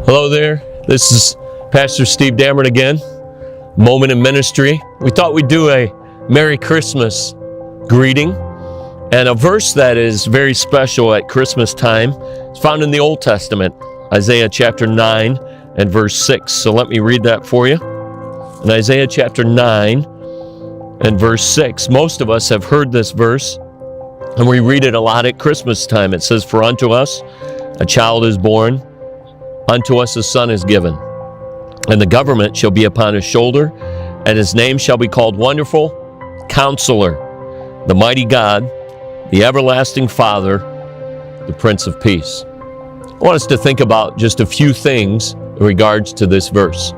Hello there, this is Pastor Steve Damron again, Moment in Ministry. We thought we'd do a Merry Christmas greeting, and a verse that is very special at Christmas time is found in the Old Testament, Isaiah chapter 9 and verse 6. So let me read that for you. In Isaiah chapter 9 and verse 6, most of us have heard this verse, and we read it a lot at Christmas time. It says, "For unto us a child is born, unto us a son is given, and the government shall be upon his shoulder, and his name shall be called Wonderful, Counselor, the Mighty God, the Everlasting Father, the Prince of Peace." I want us to think about just a few things in regards to this verse.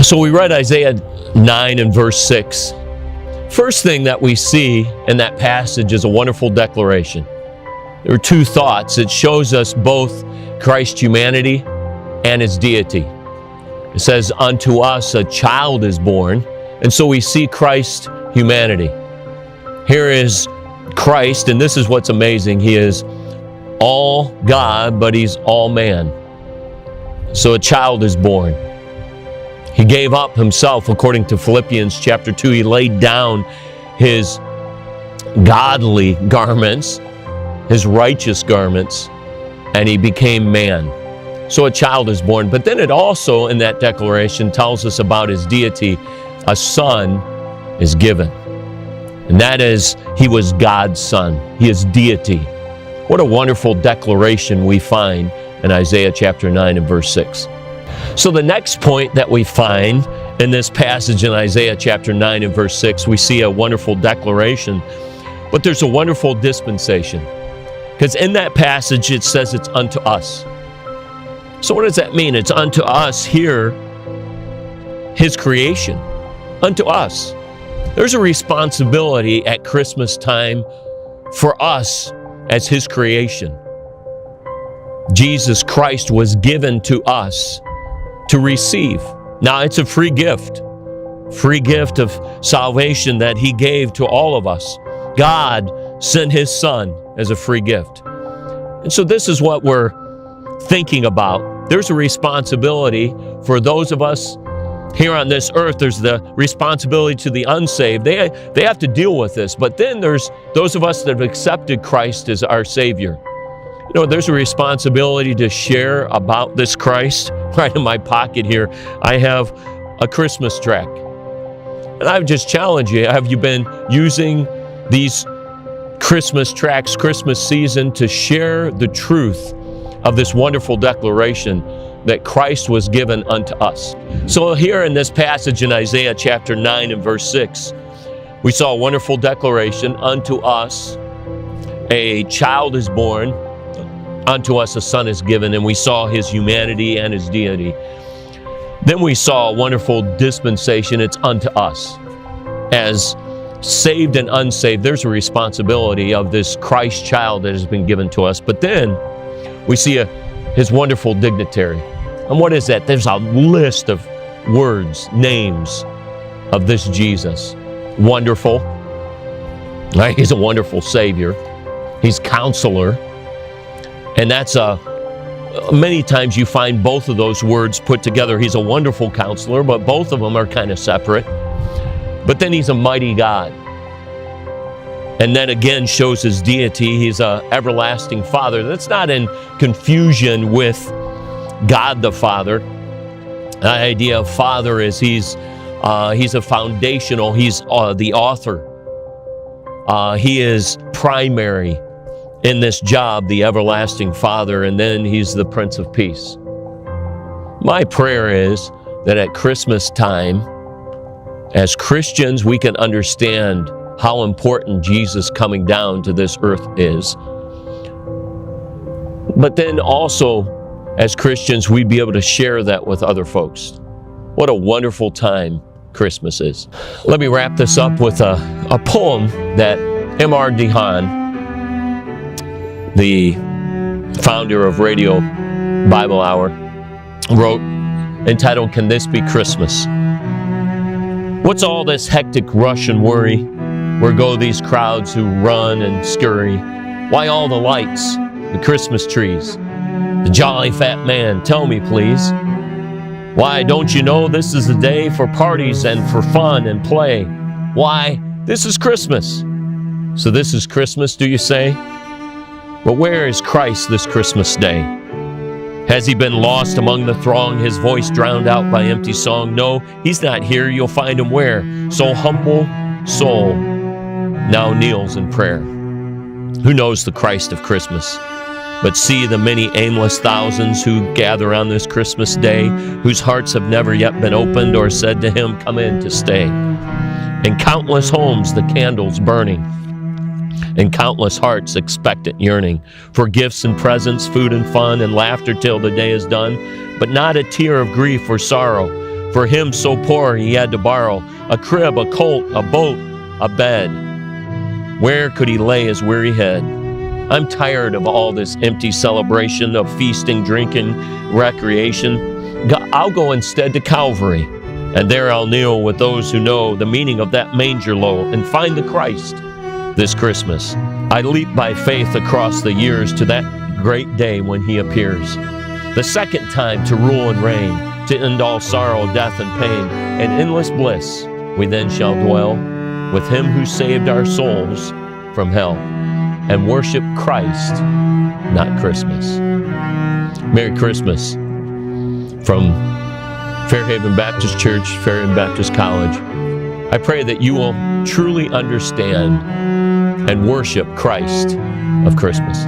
So we read Isaiah 9 and verse 6. First thing that we see in that passage is a wonderful declaration. There are two thoughts. It shows us both Christ's humanity and his deity. It says, "Unto us a child is born," and so we see Christ's humanity. Here is Christ, and this is what's amazing. He is all God, but he's all man. So a child is born. He gave up himself, according to Philippians chapter 2. He laid down his godly garments, his righteous garments, and he became man. So a child is born. But then it also, in that declaration, tells us about his deity. A son is given. And that is, he was God's son. He is deity. What a wonderful declaration we find in Isaiah chapter 9 and verse 6. So the next point that we find in this passage in Isaiah chapter 9 and verse 6, we see a wonderful declaration, but there's a wonderful dispensation. Because in that passage it says it's unto us. So what does that mean? It's unto us here, his creation, unto us. There's a responsibility at Christmas time for us as his creation. Jesus Christ was given to us to receive. Now it's a free gift of salvation that he gave to all of us. God sent his son as a free gift. And so this is what we're thinking about. There's a responsibility for those of us here on this earth. There's the responsibility to the unsaved. They have to deal with this. But then there's those of us that have accepted Christ as our Savior. You know, there's a responsibility to share about this Christ. Right in my pocket here, I have a Christmas tract. And I would just challenge you, have you been using these Christmas tracts, Christmas season, to share the truth of this wonderful declaration that Christ was given unto us? So here in this passage in Isaiah chapter 9 and verse 6, we saw a wonderful declaration. Unto us a child is born, unto us a son is given, and we saw his humanity and his deity. Then we saw a wonderful dispensation. It's unto us. As saved and unsaved, there's a responsibility of this Christ child that has been given to us. But then we see his wonderful dignitary. And what is that? There's a list of words, names of this Jesus. Wonderful. Right? He's a wonderful Savior. He's Counselor. And that's many times you find both of those words put together. He's a wonderful Counselor, but both of them are kind of separate. But then he's a mighty God. And that again shows his deity. He's an everlasting Father. That's not in confusion with God the Father. The idea of Father is he's a foundational, he's the author. He is primary in this job, the everlasting Father, and then he's the Prince of Peace. My prayer is that at Christmas time, as Christians, we can understand how important Jesus coming down to this earth is. But then also, as Christians, we'd be able to share that with other folks. What a wonderful time Christmas is. Let me wrap this up with a poem that M.R. DeHaan, the founder of Radio Bible Hour, wrote, entitled, "Can This Be Christmas?" What's all this hectic rush and worry? Where go these crowds who run and scurry? Why all the lights, the Christmas trees, The jolly fat man, tell me please. Why, don't you know this is the day for parties and for fun and play? Why, this is Christmas. So this is Christmas, do you say? But where is Christ this Christmas day? Has he been lost among the throng, his voice drowned out by empty song? No, he's not here. You'll find him where? So humble soul now kneels in prayer. Who knows the Christ of Christmas? But see the many aimless thousands who gather on this Christmas day, whose hearts have never yet been opened or said to him, come in to stay. In countless homes the candles burning, in countless hearts expectant yearning for gifts and presents, food and fun, and laughter till the day is done, but not a tear of grief or sorrow. For him so poor he had to borrow a crib, a colt, a boat, a bed. Where could he lay his weary head? I'm tired of all this empty celebration of feasting, drinking, recreation. I'll go instead to Calvary, and there I'll kneel with those who know the meaning of that manger low and find the Christ this Christmas. I leap by faith across the years to that great day when he appears, the second time to rule and reign, to end all sorrow, death, and pain, and endless bliss. We then shall dwell with him who saved our souls from hell, and worship Christ, not Christmas. Merry Christmas from Fairhaven Baptist Church, Fairhaven Baptist College. I pray that you will truly understand and worship Christ of Christmas.